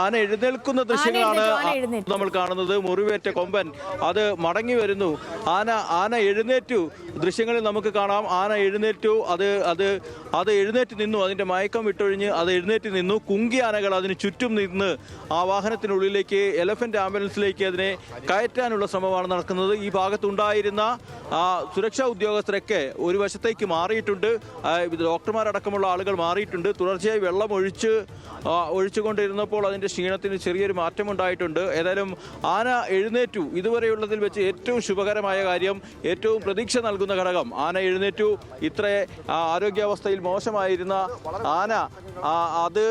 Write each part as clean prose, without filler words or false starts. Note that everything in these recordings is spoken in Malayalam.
ആന എഴുന്നേൽക്കുന്ന ദൃശ്യങ്ങളാണ് നമ്മൾ കാണുന്നത്. മുറിവേറ്റ കൊമ്പൻ അത് മടങ്ങി വരുന്നു. ആന എഴുന്നേറ്റു. ദൃശ്യങ്ങളിൽ നമുക്ക് കാണാം. ആന എഴുന്നേറ്റു. അത് എഴുന്നേറ്റ് നിന്നു. അതിന്റെ മയക്കം വിട്ടൊഴിഞ്ഞ് അത് എഴുന്നേറ്റ് നിന്നു. കുങ്കി ആനകൾ അതിന് ചുറ്റും നിന്ന് ആ വാഹനത്തിനുള്ളിലേക്ക് എലഫന്റ് ആംബുലൻസിലേക്ക് അതിനെ കയറ്റാനുള്ള ശ്രമമാണ് നടക്കുന്നത്. ഈ ഭാഗത്തുണ്ടായിരുന്ന സുരക്ഷാ ഉദ്യോഗസ്ഥരൊക്കെ ഒരു വശത്തേക്ക് മാറിയിട്ടുണ്ട്. ഡോക്ടർമാരടക്കമുള്ള ആളുകൾ മാറിയിട്ടുണ്ട്. തുടർച്ചയായി വെള്ളം ഒഴിച്ചുകൊണ്ടിരുന്നപ്പോൾ അതിൻ്റെ ക്ഷീണത്തിന് ചെറിയൊരു മാറ്റമുണ്ടായിട്ടുണ്ട്. ഏതായാലും ആന എഴുന്നേറ്റു. ഇതുവരെയുള്ളതിൽ വെച്ച് ഏറ്റവും ശുഭകരമായ കാര്യം, ഏറ്റവും പ്രതീക്ഷ നൽകുന്ന ഘടകം, ആന എഴുന്നേറ്റു. ഇത്ര ആരോഗ്യാവസ്ഥയിൽ മോശമായിരുന്ന ആന അത്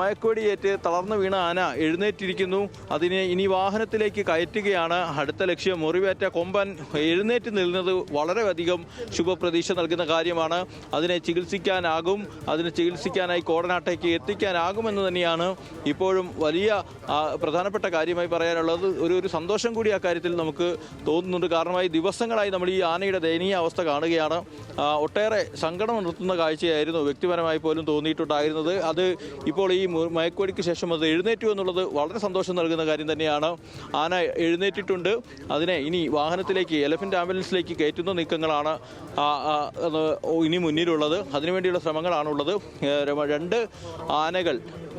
മയക്കുവെടിയേറ്റ് തളർന്നു വീണ ആന എഴുന്നേറ്റിരിക്കുന്നു. അതിനെ ഇനി വാഹനത്തിലേക്ക് കയറ്റുകയാണ് അടുത്ത ലക്ഷ്യം. മുറിവേറ്റ കൊമ്പൻ എഴുന്നേറ്റ് നിൽക്കുന്നത് വളരെയധികം ശുഭപ്രതീക്ഷ നൽകുന്ന കാര്യമാണ്. അതിനെ ചികിത്സിക്കാനായി കോടനാട്ടേക്ക് എത്തിക്കാനാകുമെന്ന് തന്നെയാണ് ഇപ്പോഴും വലിയ പ്രധാനപ്പെട്ട കാര്യമായി പറയാനുള്ളത്. ഒരു സന്തോഷം കൂടി ആ കാര്യത്തിൽ നമുക്ക് തോന്നുന്നുണ്ട്. കാരണമായി ദിവസങ്ങളായി നമ്മൾ ഈ ആനയുടെ ദയനീയ അവസ്ഥ കാണുകയാണ്. ഒട്ടേറെ സങ്കടം നിർത്തുന്ന കാഴ്ചയായിരുന്നു വ്യക്തിപരമായി പോലും തോന്നിയിട്ടുണ്ടായിരുന്നത്. അത് ഇപ്പോൾ ഈ മയക്കുവെടിക്ക് ശേഷം അത് എഴുന്നേറ്റു എന്നുള്ളത് വളരെ സന്തോഷം നൽകുന്ന കാര്യം തന്നെയാണ്. ആന എഴുന്നേറ്റിട്ടുണ്ട്. അതിനെ ഇനി വാഹനത്തിലേക്ക് എലഫന്റ് ആംബുലൻസിലേക്ക് കയറ്റുന്ന നീക്കങ്ങളാണ് ഇനി മുന്നിലുള്ളത്. അതിനുവേണ്ടിയുള്ള ശ്രമങ്ങളാണുള്ളത്. രണ്ട്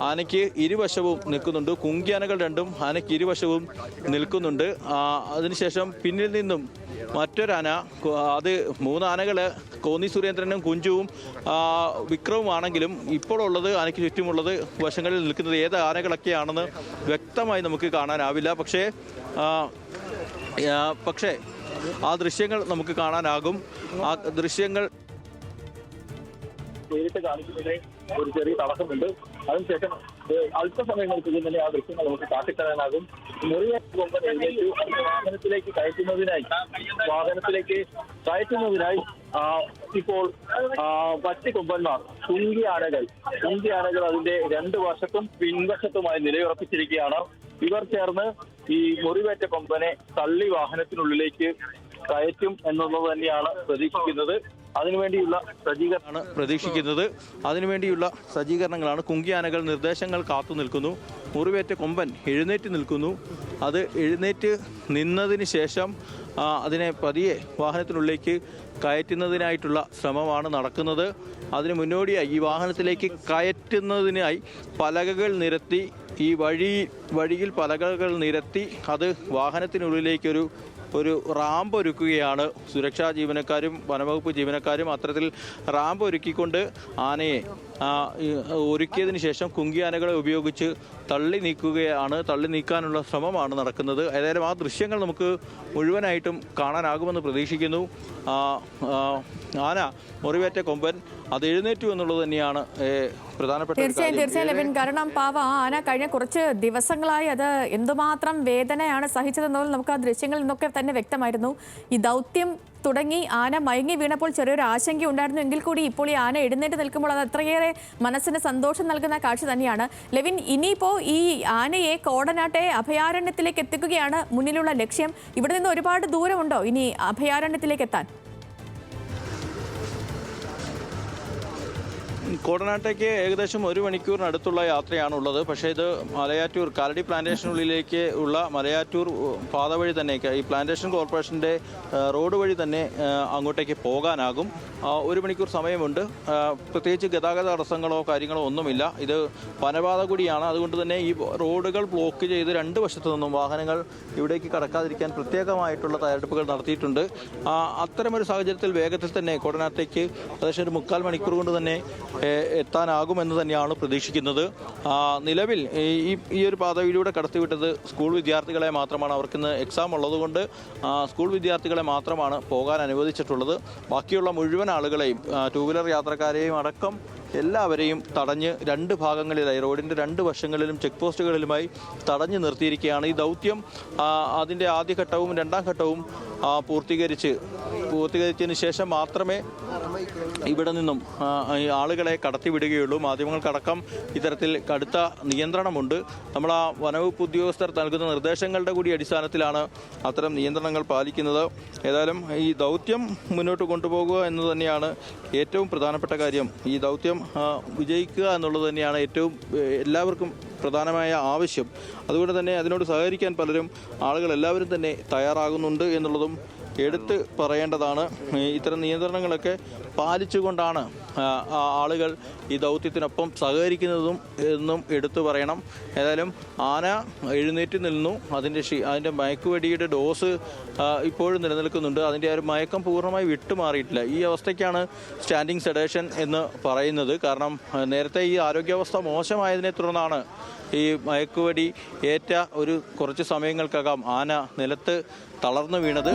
ആനയ്ക്ക് ഇരുവശവും നിൽക്കുന്നുണ്ട്. കുങ്കിയാനകൾ രണ്ടും ആനയ്ക്ക് ഇരുവശവും നിൽക്കുന്നുണ്ട്. അതിനുശേഷം പിന്നിൽ നിന്നും മറ്റൊരാന, അത് മൂന്നാനകൾ കോന്നി സുരേന്ദ്രനും കുഞ്ചുവും വിക്രവുമാണെങ്കിലും ഇപ്പോൾ ഉള്ളത് ആനയ്ക്ക് ചുറ്റുമുള്ളത് വശങ്ങളിൽ നിൽക്കുന്നത് ഏത് ആനകളൊക്കെയാണെന്ന് വ്യക്തമായി നമുക്ക് കാണാനാവില്ല. പക്ഷേ ആ ദൃശ്യങ്ങൾ നമുക്ക് കാണാനാകും. ആ ദൃശ്യങ്ങൾ നേരിട്ട് കാണിക്കുന്നതിന് ഒരു ചെറിയ തടസ്സമുണ്ട്. അതിനുശേഷം അല്പസമയങ്ങൾക്ക് തന്നെ ആ ദൃശ്യങ്ങൾ നമുക്ക് കാട്ടിത്തരാനാകും. മുറിവേറ്റ കൊമ്പൻ എഴുന്നേറ്റു. വാഹനത്തിലേക്ക് കയറ്റുന്നതിനായി ഇപ്പോൾ മറ്റ് കൊമ്പന്മാർ കുങ്കി ആനകൾ അതിന്റെ രണ്ട് വശത്തും പിൻവശത്തുമായി നിലയുറപ്പിച്ചിരിക്കുകയാണ്. ഇവർ ചേർന്ന് ഈ മുറിവേറ്റ കൊമ്പനെ തള്ളി വാഹനത്തിനുള്ളിലേക്ക് കയറ്റും എന്നുള്ളത് തന്നെയാണ് പ്രതീക്ഷിക്കുന്നത്. അതിനുവേണ്ടിയുള്ള സജ്ജീകരണങ്ങളാണ്. കുങ്കിയാനകൾ നിർദ്ദേശങ്ങൾ കാത്തു നിൽക്കുന്നു. മുറിവേറ്റ കൊമ്പൻ എഴുന്നേറ്റ് നിൽക്കുന്നു. അത് എഴുന്നേറ്റ് നിന്നതിന് ശേഷം അതിനെ പതിയെ വാഹനത്തിനുള്ളിലേക്ക് കയറ്റുന്നതിനായിട്ടുള്ള ശ്രമമാണ് നടക്കുന്നത്. അതിന് മുന്നോടിയായി ഈ വാഹനത്തിലേക്ക് കയറ്റുന്നതിനായി പലകകൾ നിരത്തി, ഈ വഴിയിൽ പലകകൾ നിരത്തി അത് വാഹനത്തിനുള്ളിലേക്കൊരു റാമ്പ് ഒരുക്കുകയാണ്. സുരക്ഷാ ജീവനക്കാരും വനവകുപ്പ് ജീവനക്കാരും അത്തരത്തിൽ റാമ്പ് ഒരുക്കിക്കൊണ്ട് ആനയെ ഒരുക്കിയതിന് ശേഷം കുങ്കിയാനകളെ ഉപയോഗിച്ച് തള്ളി നീക്കാനുള്ള ശ്രമമാണ് നടക്കുന്നത്. ഏതായാലും ആ ദൃശ്യങ്ങൾ നമുക്ക് മുഴുവനായിട്ടും കാണാനാകുമെന്ന് പ്രതീക്ഷിക്കുന്നു. ആന മുറിവേറ്റ കൊമ്പൻ അത് എഴുന്നേറ്റു എന്നുള്ളത് തന്നെയാണ് പ്രധാനപ്പെട്ട. തീർച്ചയായും കാരണം പാവ ആന കഴിഞ്ഞ കുറച്ച് ദിവസങ്ങളായി അത് എന്തുമാത്രം വേദനയാണ് സഹിച്ചതെന്നുള്ളത് നമുക്ക് ആ ദൃശ്യങ്ങളിൽ നിന്നൊക്കെ തന്നെ വ്യക്തമായിരുന്നു. ഈ ദൗത്യം തുടങ്ങി ആന മയങ്ങി വീണപ്പോൾ ചെറിയൊരു ആശങ്ക ഉണ്ടായിരുന്നു. എങ്കിൽ കൂടി ഇപ്പോൾ ഈ ആന എഴുന്നേറ്റ് നിൽക്കുമ്പോൾ അത് അത്രയേറെ മനസ്സിന് സന്തോഷം നൽകുന്ന കാഴ്ച തന്നെയാണ്. ലെവിൻ, ഇനിയിപ്പോൾ ഈ ആനയെ കോടനാട്ടെ അഭയാരണ്യത്തിലേക്ക് എത്തിക്കുകയാണ് മുന്നിലുള്ള ലക്ഷ്യം. ഇവിടെ നിന്ന് ഒരുപാട് ദൂരമുണ്ടോ ഇനി അഭയാരണ്യത്തിലേക്ക് എത്താൻ? കോടനാട്ടേക്ക് ഏകദേശം 1 മണിക്കൂറിനടുത്തുള്ള യാത്രയാണുള്ളത്. പക്ഷേ ഇത് മലയാറ്റൂർ കാലടി പ്ലാന്റേഷനുള്ളിലേക്ക് ഉള്ള മലയാറ്റൂർ പാത വഴി തന്നെ, ഈ പ്ലാന്റേഷൻ കോർപ്പറേഷൻ്റെ റോഡ് വഴി തന്നെ അങ്ങോട്ടേക്ക് പോകാനാകും. 1 മണിക്കൂർ സമയമുണ്ട്. പ്രത്യേകിച്ച് ഗതാഗത തടസ്സങ്ങളോ കാര്യങ്ങളോ ഒന്നുമില്ല. ഇത് വനപാത കൂടിയാണ്. അതുകൊണ്ട് തന്നെ ഈ റോഡുകൾ ബ്ലോക്ക് ചെയ്ത് രണ്ട് വശത്തു നിന്നും വാഹനങ്ങൾ ഇവിടേക്ക് കടക്കാതിരിക്കാൻ പ്രത്യേകമായിട്ടുള്ള തയ്യാറെടുപ്പുകൾ നടത്തിയിട്ടുണ്ട്. അത്തരമൊരു സാഹചര്യത്തിൽ വേഗത്തിൽ തന്നെ കോടനാട്ടേക്ക് ഏകദേശം 1/4 മണിക്കൂർ കൊണ്ട് തന്നെ എത്താനാകുമെന്ന് തന്നെയാണ് പ്രതീക്ഷിക്കുന്നത്. നിലവിൽ ഈ ഒരു പാതയിലൂടെ കടത്തിവിട്ടത് സ്കൂൾ വിദ്യാർത്ഥികളെ മാത്രമാണ്. അവർക്കിന്ന് എക്സാം ഉള്ളതുകൊണ്ട് സ്കൂൾ വിദ്യാർത്ഥികളെ മാത്രമാണ് പോകാൻ അനുവദിച്ചിട്ടുള്ളത്. ബാക്കിയുള്ള മുഴുവൻ ആളുകളെയും, 2 വീലർ യാത്രക്കാരെയും അടക്കം എല്ലാവരെയും തടഞ്ഞ് രണ്ട് ഭാഗങ്ങളിലായി, റോഡിൻ്റെ രണ്ട് വശങ്ങളിലും ചെക്ക് പോസ്റ്റുകളിലുമായി തടഞ്ഞു നിർത്തിയിരിക്കുകയാണ്. ഈ ദൗത്യം അതിൻ്റെ ആദ്യഘട്ടവും രണ്ടാം ഘട്ടവും പൂർത്തീകരിച്ചതിന് ശേഷം മാത്രമേ ഇവിടെ നിന്നും ആളുകളെ കടത്തിവിടുകയുള്ളൂ. മാധ്യമങ്ങൾക്കടക്കം ഇത്തരത്തിൽ കടുത്ത നിയന്ത്രണമുണ്ട്. നമ്മൾ ആ വനവകുപ്പ് ഉദ്യോഗസ്ഥർ നൽകുന്ന നിർദ്ദേശങ്ങളുടെ കൂടി അടിസ്ഥാനത്തിലാണ് അത്തരം നിയന്ത്രണങ്ങൾ പാലിക്കുന്നത്. ഏതായാലും ഈ ദൗത്യം മുന്നോട്ട് കൊണ്ടുപോകുക എന്ന് തന്നെയാണ് ഏറ്റവും പ്രധാനപ്പെട്ട കാര്യം. ഈ ദൗത്യം വിജയിക്കുക എന്നുള്ളത് തന്നെയാണ് ഏറ്റവും എല്ലാവർക്കും പ്രധാനമായ ആവശ്യം. അതുകൊണ്ട് തന്നെ അതിനോട് സഹകരിക്കാൻ പലരും എല്ലാവരും തന്നെ തയ്യാറാകുന്നുണ്ട് എന്നുള്ളതും എടുത്ത് പറയേണ്ടതാണ്. ഇത്തരം നിയന്ത്രണങ്ങളൊക്കെ പാലിച്ചുകൊണ്ടാണ് ആളുകൾ ഈ ദൗത്യത്തിനൊപ്പം സഹകരിക്കുന്നതും എന്നും എടുത്തു പറയണം. ഏതായാലും ആന എഴുന്നേറ്റ് നിന്നു. അതിൻ്റെ മയക്കുവെടിയുടെ ഡോസ് ഇപ്പോഴും നിലനിൽക്കുന്നുണ്ട്. അതിൻ്റെ ആ ഒരു മയക്കം പൂർണ്ണമായി വിട്ടുമാറിയിട്ടില്ല. ഈ അവസ്ഥയ്ക്കാണ് സ്റ്റാൻഡിങ് സെഡേഷൻ എന്ന് പറയുന്നത്. കാരണം നേരത്തെ ഈ ആരോഗ്യാവസ്ഥ മോശമായതിനെ തുടർന്നാണ് ഈ മയക്കുവെടി ഏറ്റ കുറച്ച് സമയങ്ങൾക്കകം ആന നിലത്ത് തളർന്നു വീണത്.